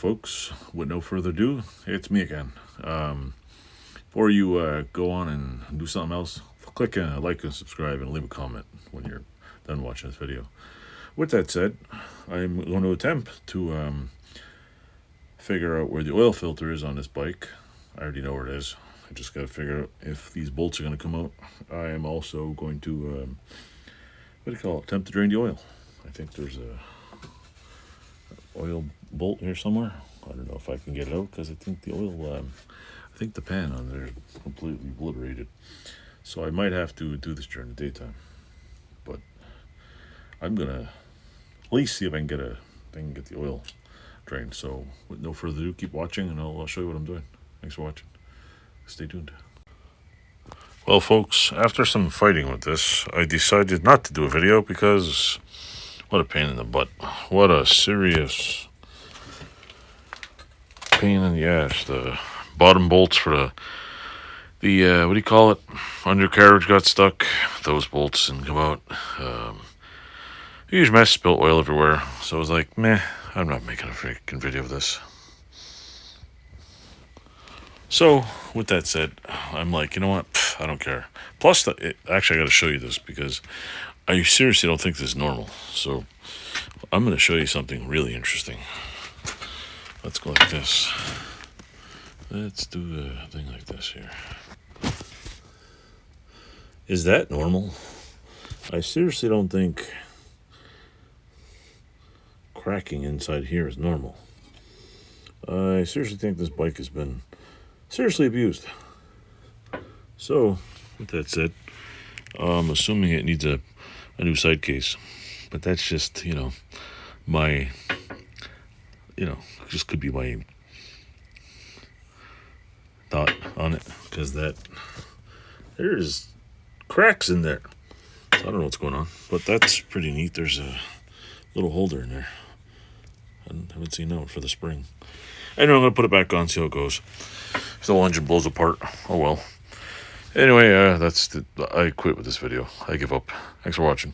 folks, with no further ado, it's me again. Before you go on and do something else, click like and subscribe and leave a comment when you're done watching this video. With that said, I'm going to attempt to figure out where the oil filter is on this bike. I already know where it is. I just got to figure out if these bolts are going to come out. I am also going to, attempt to drain the oil. I think there's a oil bolt here somewhere. I don't know if I can get it out because I think the oil, I think the pan on there is completely obliterated. So I might have to do this during the daytime. But I'm gonna at least see if I can get the oil drained. So with no further ado, keep watching and I'll show you what I'm doing. Thanks for watching. Stay tuned. Well, folks, after some fighting with this, I decided not to do a video because what a pain in the butt. What a serious pain in the ass. The bottom bolts for the what do you call it? Undercarriage got stuck. Those bolts didn't come out. Huge mess, spilled oil everywhere. So I was like, meh, I'm not making a freaking video of this. So, with that said, I'm like, you know what? I don't care. Plus, actually, I got to show you this because I seriously don't think this is normal. So, I'm going to show you something really interesting. Let's go like this. Let's do the thing like this here. Is that normal? I seriously don't think cracking inside here is normal. I seriously think this bike has been seriously abused. So, with that said, I'm assuming it needs a new side case. But that's just, my, just could be my thought on it. Because there's cracks in there. So I don't know what's going on. But that's pretty neat. There's a little holder in there. I haven't seen that one for the spring. Anyway, I'm going to put it back on, see how it goes. If the whole engine blows apart, oh well. Anyway, I quit with this video. I give up. Thanks for watching.